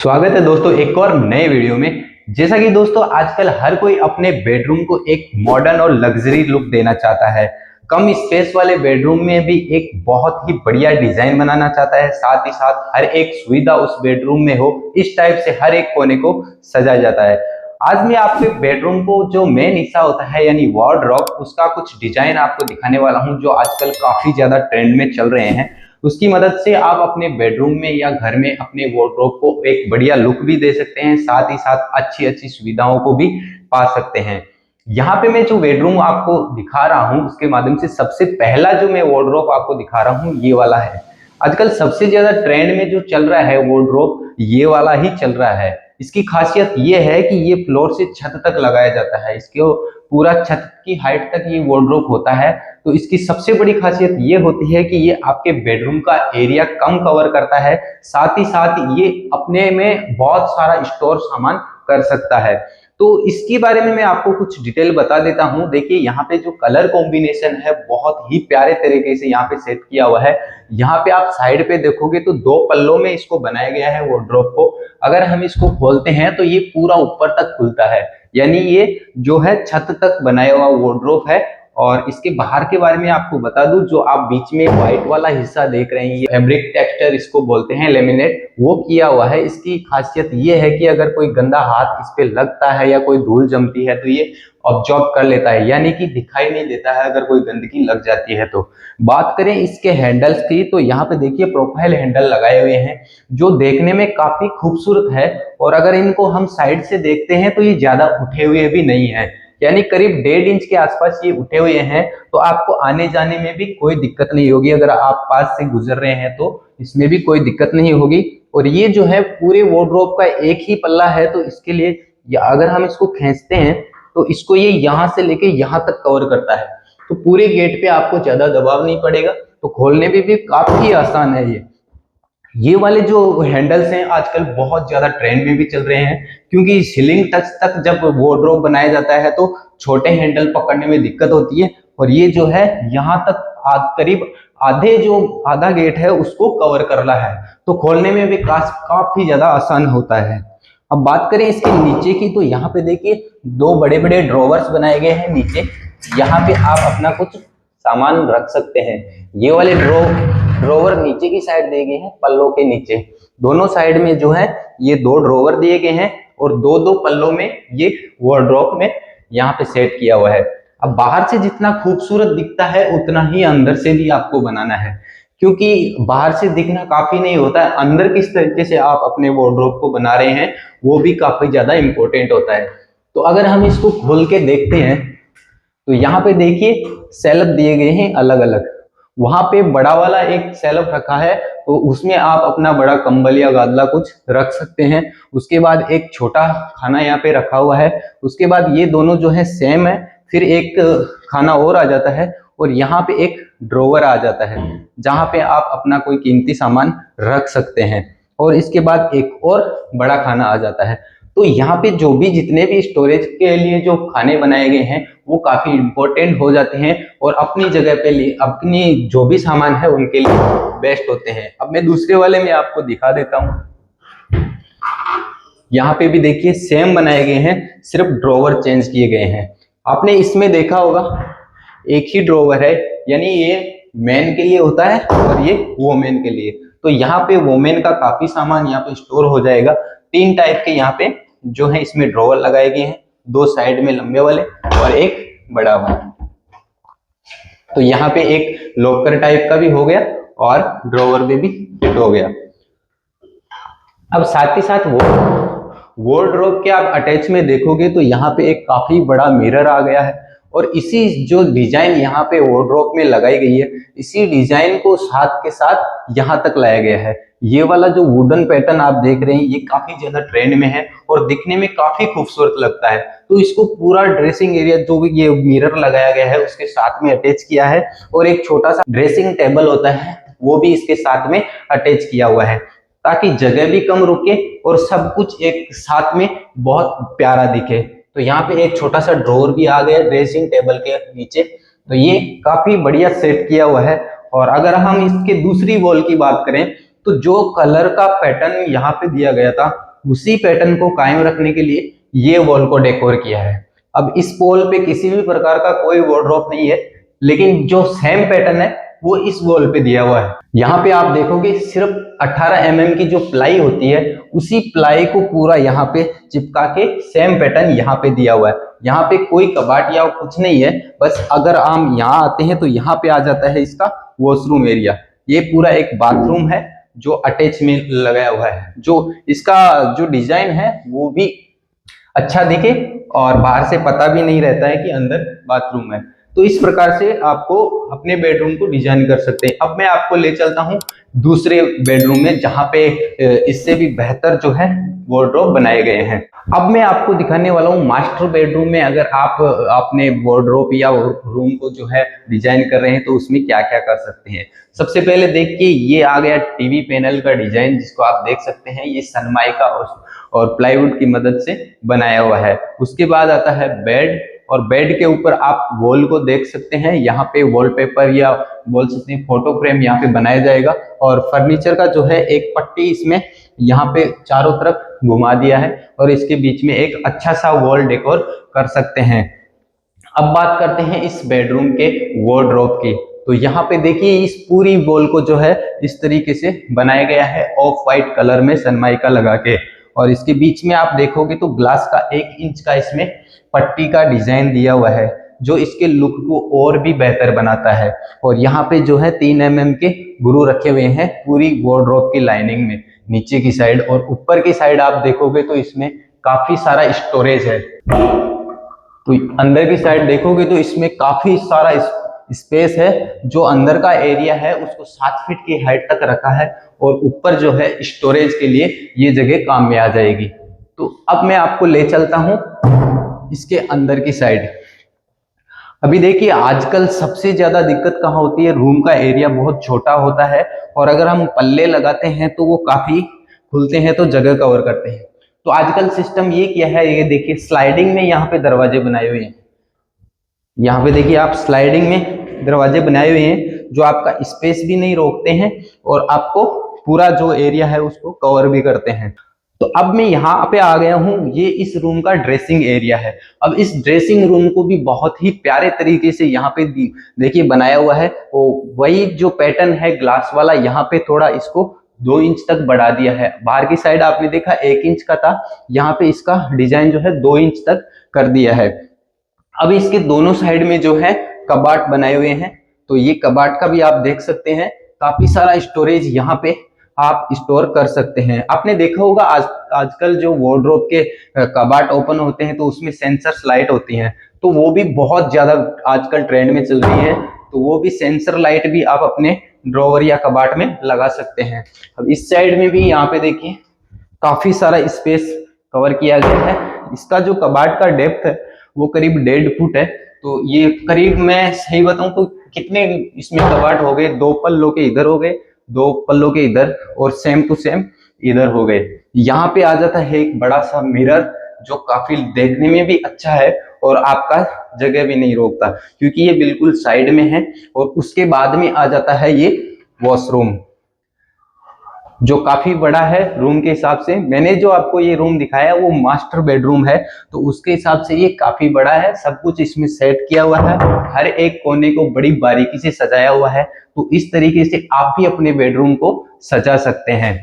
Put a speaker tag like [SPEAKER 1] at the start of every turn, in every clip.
[SPEAKER 1] स्वागत है दोस्तों एक और नए वीडियो में। जैसा कि दोस्तों आजकल हर कोई अपने बेडरूम को एक मॉडर्न और लग्जरी लुक देना चाहता है। कम स्पेस वाले बेडरूम में भी एक बहुत ही बढ़िया डिजाइन बनाना चाहता है, साथ ही साथ हर एक सुविधा उस बेडरूम में हो, इस टाइप से हर एक कोने को सजाया जाता है। आज मैं आपके बेडरूम को जो मेन हिस्सा होता है यानी वार्डरोब, उसका कुछ डिजाइन आपको दिखाने वाला हूं जो आजकल काफी ज्यादा ट्रेंड में चल रहे हैं। उसकी मदद से आप अपने बेडरूम में या घर में अपने वार्डरोब को एक बढ़िया लुक भी दे सकते हैं, साथ ही साथ अच्छी अच्छी सुविधाओं को भी पा सकते हैं। यहाँ पे मैं जो बेडरूम आपको दिखा रहा हूँ उसके माध्यम से सबसे पहला जो मैं वार्डरोब आपको दिखा रहा हूँ ये वाला है। आजकल सबसे ज्यादा ट्रेंड में जो चल रहा है वार्डरोब ये वाला ही चल रहा है। इसकी खासियत ये है कि ये फ्लोर से छत तक लगाया जाता है, इसको पूरा छत की हाइट तक ये वार्डरोब होता है। तो इसकी सबसे बड़ी खासियत ये होती है कि ये आपके बेडरूम का एरिया कम कवर करता है, साथ ही साथ ये अपने में बहुत सारा स्टोर सामान कर सकता है। तो इसके बारे में मैं आपको कुछ डिटेल बता देता हूं। देखिए यहाँ पे जो कलर कॉम्बिनेशन है बहुत ही प्यारे तरीके से यहाँ पे सेट किया हुआ है। यहाँ पे आप साइड पे देखोगे तो दो पल्लों में इसको बनाया गया है वार्डरोब को। अगर हम इसको खोलते हैं तो ये पूरा ऊपर तक खुलता है, यानी ये जो है छत तक बनाया हुआ वार्डरोब है। और इसके बाहर के बारे में आपको बता दूं, जो आप बीच में व्हाइट वाला हिस्सा देख रहे हैं ये फैब्रिक टेक्सचर इसको बोलते हैं, लेमिनेट वो किया हुआ है। इसकी खासियत ये है कि अगर कोई गंदा हाथ इस पे लगता है या कोई धूल जमती है तो ये ऑब्जॉर्ब कर लेता है, यानी कि दिखाई नहीं देता है अगर कोई गंदगी लग जाती है तो। बात करें इसके हैंडल्स की तो यहाँ पे देखिए प्रोफाइल हैंडल लगाए हुए हैं जो देखने में काफी खूबसूरत है। और अगर इनको हम साइड से देखते हैं तो ये ज्यादा उठे हुए भी नहीं है, यानी करीब 1.5 इंच के आसपास ये उठे हुए हैं। तो आपको आने जाने में भी कोई दिक्कत नहीं होगी, अगर आप पास से गुजर रहे हैं तो इसमें भी कोई दिक्कत नहीं होगी। और ये जो है पूरे वार्डरोब का एक ही पल्ला है, तो इसके लिए अगर हम इसको खींचते हैं तो इसको ये यहाँ से लेके यहाँ तक कवर करता है। तो पूरे गेट पे आपको ज्यादा दबाव नहीं पड़ेगा, तो खोलने में भी काफी आसान है। ये वाले जो हैंडल्स हैं आजकल बहुत ज्यादा ट्रेंड में भी चल रहे हैं, क्योंकि सीलिंग टच तक जब वार्डरोब बनाया जाता है तो छोटे हैंडल पकड़ने में दिक्कत होती है। और ये जो है यहाँ तक करीब आधा गेट है उसको कवर कर रहा है, तो खोलने में भी काफी ज्यादा आसान होता है। अब बात करें इसके नीचे की तो यहाँ पे देखिए दो बड़े बड़े ड्रॉवर्स बनाए गए हैं नीचे। यहाँ पे आप अपना कुछ सामान रख सकते हैं। ये वाले ड्रोवर नीचे की साइड दिए गए हैं, पल्लों के नीचे दोनों साइड में जो है ये दो ड्रोवर दिए गए हैं और दो दो पल्लों में ये वार्डरोब में यहाँ पे सेट किया हुआ है। अब बाहर से जितना खूबसूरत दिखता है उतना ही अंदर से भी आपको बनाना है, क्योंकि बाहर से दिखना काफी नहीं होता है, अंदर किस तरीके से आप अपने वार्डरोब को बना रहे हैं वो भी काफी ज्यादा इंपॉर्टेंट होता है। तो अगर हम इसको खोल के देखते हैं तो यहाँ पे देखिए सेल्फ दिए गए हैं अलग अलग। वहां पे बड़ा वाला एक सेल्फ रखा है, तो उसमें आप अपना बड़ा कंबल या गादला कुछ रख सकते हैं। उसके बाद एक छोटा खाना यहाँ पे रखा हुआ है। उसके बाद ये दोनों जो है सेम है, फिर एक खाना और आ जाता है और यहाँ पे एक ड्रोवर आ जाता है जहाँ पे आप अपना कोई कीमती सामान रख सकते हैं। और इसके बाद एक और बड़ा खाना आ जाता है। तो यहाँ पे जो भी जितने भी स्टोरेज के लिए जो खाने बनाए गए हैं वो काफी इंपॉर्टेंट हो जाते हैं और अपनी जगह पे लिए अपनी जो भी सामान है उनके लिए बेस्ट होते हैं। अब मैं दूसरे वाले में आपको दिखा देता हूँ। यहाँ पे भी देखिए सेम बनाए गए हैं, सिर्फ ड्रॉवर चेंज किए गए हैं। आपने इसमें देखा होगा एक ही ड्रॉवर है, यानी ये मैन के लिए होता है और ये वोमेन के लिए। तो यहाँ पे वोमेन का काफी सामान यहाँ पे स्टोर हो जाएगा। 3 टाइप के यहाँ पे जो है इसमें ड्रॉवर लगाए गए हैं, 2 साइड में लंबे वाले और एक बड़ा वाला। तो यहाँ पे एक लॉकर टाइप का भी हो गया और ड्रॉवर में भी फिट हो गया। अब साथ ही साथ वार्डरोब के आप अटैच में देखोगे तो यहाँ पे एक काफी बड़ा मिरर आ गया है। और इसी जो डिजाइन यहाँ पे वार्डरोब में लगाई गई है, इसी डिजाइन को साथ के साथ यहाँ तक लाया गया है। ये वाला जो वुडन पैटर्न आप देख रहे हैं ये काफी ज्यादा ट्रेंड में है और दिखने में काफी खूबसूरत लगता है। तो इसको पूरा ड्रेसिंग एरिया जो भी ये मिरर लगाया गया है उसके साथ में अटैच किया है। और एक छोटा सा ड्रेसिंग टेबल होता है वो भी इसके साथ में अटैच किया हुआ है, ताकि जगह भी कम रुके और सब कुछ एक साथ में बहुत प्यारा दिखे। तो यहाँ पे एक छोटा सा ड्रॉवर भी आ गया ड्रेसिंग टेबल के नीचे। तो ये काफी बढ़िया सेट किया हुआ है। और अगर हम इसके दूसरी वॉल की बात करें तो जो कलर का पैटर्न यहाँ पे दिया गया था उसी पैटर्न को कायम रखने के लिए ये वॉल को डेकोर किया है। अब इस वॉल पे किसी भी प्रकार का कोई वार्डरोब नहीं है, लेकिन जो सेम पैटर्न है वो इस वॉल पे दिया हुआ है। यहाँ पे आप देखोगे सिर्फ 18 mm की जो प्लाई होती है, उसी प्लाई को पूरा यहाँ पे चिपका के सेम पैटर्न यहाँ पे दिया हुआ है। यहाँ पे कोई कबाट या कुछ नहीं है, बस अगर हम यहाँ आते हैं तो यहाँ पे आ जाता है इसका वॉशरूम एरिया। ये पूरा एक बाथरूम है जो अटैच में लगाया हुआ है। जो इसका जो डिजाइन है वो भी अच्छा दिखे और बाहर से पता भी नहीं रहता है कि अंदर बाथरूम है। तो इस प्रकार से आपको अपने बेडरूम को डिजाइन कर सकते हैं। अब मैं आपको ले चलता हूं दूसरे बेडरूम में, जहां पे इससे भी बेहतर जो है वार्डरोब बनाए गए हैं। अब मैं आपको दिखाने वाला हूं मास्टर बेडरूम में अगर आप अपने वार्डरोब या रूम को जो है डिजाइन कर रहे हैं तो उसमें क्या क्या कर सकते हैं। सबसे पहले देखिए, ये आ गया टीवी पैनल का डिजाइन, जिसको आप देख सकते हैं ये सनमाइका और प्लाईवुड की मदद से बनाया हुआ है। उसके बाद आता है बेड, और बेड के ऊपर आप वॉल को देख सकते हैं। यहाँ पे वॉलपेपर या बोल सकते हैं फोटो फ्रेम यहाँ पे बनाया जाएगा, और फर्नीचर का जो है एक पट्टी इसमें यहाँ पे चारों तरफ घुमा दिया है, और इसके बीच में एक अच्छा सा वॉल डेकोर कर सकते हैं। अब बात करते हैं इस बेडरूम के वार्डरोब की। तो यहाँ पे देखिए इस पूरी वॉल को जो है इस तरीके से बनाया गया है ऑफ वाइट कलर में सनमाइका लगा के, और इसके बीच में आप देखोगे तो ग्लास का 1 इंच का इसमें पट्टी का डिजाइन दिया हुआ है, जो इसके लुक को और भी बेहतर बनाता है। और यहाँ पे जो है 3 mm के गुरु रखे हुए हैं पूरी वार्डरोब की लाइनिंग में, नीचे की साइड। और ऊपर की साइड आप देखोगे तो इसमें काफी सारा स्टोरेज है। तो अंदर की साइड देखोगे तो इसमें काफी सारा स्पेस है। जो अंदर का एरिया है उसको 7 फीट की हाइट तक रखा है, और ऊपर जो है स्टोरेज के लिए ये जगह काम में आ जाएगी। तो अब मैं आपको ले चलता हूं इसके अंदर की साइड। अभी देखिए आजकल सबसे ज्यादा दिक्कत कहाँ होती है, रूम का एरिया बहुत छोटा होता है, और अगर हम पल्ले लगाते हैं तो वो काफी खुलते हैं तो जगह कवर करते हैं। तो आजकल सिस्टम ये किया है, ये देखिए स्लाइडिंग में यहाँ पे दरवाजे बनाए हुए हैं। यहाँ पे देखिए आप स्लाइडिंग में दरवाजे बनाए हुए हैं, जो आपका स्पेस भी नहीं रोकते हैं और आपको पूरा जो एरिया है उसको कवर भी करते हैं। तो अब मैं यहाँ पे आ गया हूँ, ये इस रूम का ड्रेसिंग एरिया है। अब इस ड्रेसिंग रूम को भी बहुत ही प्यारे तरीके से यहाँ पे देखिए बनाया हुआ है। वो वही जो पैटर्न है ग्लास वाला, यहाँ पे थोड़ा इसको 2 इंच तक बढ़ा दिया है। बाहर की साइड आपने देखा 1 इंच का था, यहाँ पे इसका डिजाइन जो है 2 इंच तक कर दिया है। अब इसके दोनों साइड में जो है कबाट बनाए हुए हैं, तो ये कबाट का भी आप देख सकते हैं, काफी सारा स्टोरेज यहाँ पे आप स्टोर कर सकते हैं। आपने देखा होगा आजकल जो वार्डरोब के कबाट ओपन होते हैं तो उसमें सेंसर लाइट होती हैं, तो वो भी बहुत ज्यादा आजकल ट्रेंड में चल रही है। तो वो भी सेंसर लाइट भी आप अपने ड्रॉवर या कबाट में लगा सकते हैं। अब इस साइड में भी यहाँ पे देखिए काफी सारा स्पेस कवर किया गया है। इसका जो कबाट का डेप्थ है वो करीब 1.5 फुट है। तो ये करीब, मैं सही बताऊं तो कितने इसमें कबाट हो गए, 2 पल्लों के इधर हो गए, 2 पल्लों के इधर, और सेम टू सेम इधर हो गए। यहाँ पे आ जाता है एक बड़ा सा मिरर, जो काफी देखने में भी अच्छा है और आपका जगह भी नहीं रोकता, क्योंकि ये बिल्कुल साइड में है। और उसके बाद में आ जाता है ये वॉशरूम, जो काफी बड़ा है रूम के हिसाब से। मैंने जो आपको ये रूम दिखाया वो मास्टर बेडरूम है, तो उसके हिसाब से ये काफी बड़ा है। सब कुछ इसमें सेट किया हुआ है, हर एक कोने को बड़ी बारीकी से सजाया हुआ है। तो इस तरीके से आप भी अपने बेडरूम को सजा सकते हैं।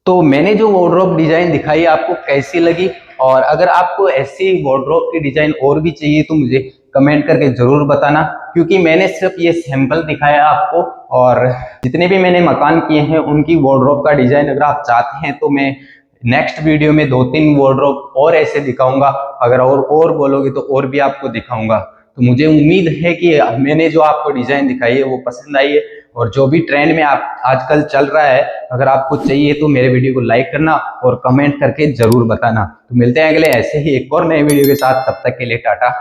[SPEAKER 1] तो मैंने जो वार्डरोब डिजाइन दिखाई आपको कैसी लगी, और अगर आपको ऐसी वार्डरोब की डिजाइन और भी चाहिए तो मुझे कमेंट करके जरूर बताना, क्योंकि मैंने सिर्फ ये सैंपल दिखाया आपको, और जितने भी मैंने मकान किए हैं उनकी वार्डरोब का डिजाइन अगर आप चाहते हैं तो मैं नेक्स्ट वीडियो में 2-3 वार्डरोब और ऐसे दिखाऊंगा। अगर और बोलोगे तो और भी आपको दिखाऊंगा। तो मुझे उम्मीद है कि मैंने जो आपको डिजाइन दिखाई है वो पसंद आई है, और जो भी ट्रेंड में आप आजकल चल रहा है अगर आपको चाहिए तो मेरे वीडियो को लाइक करना और कमेंट करके जरूर बताना। तो मिलते हैं अगले ऐसे ही एक और नए वीडियो के साथ, तब तक के लिए टाटा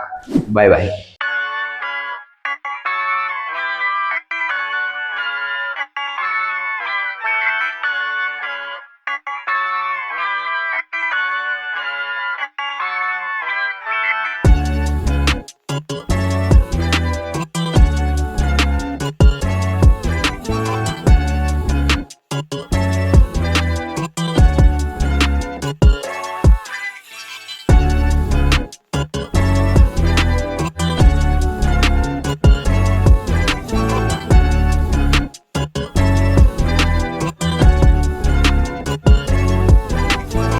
[SPEAKER 1] बाय बाय।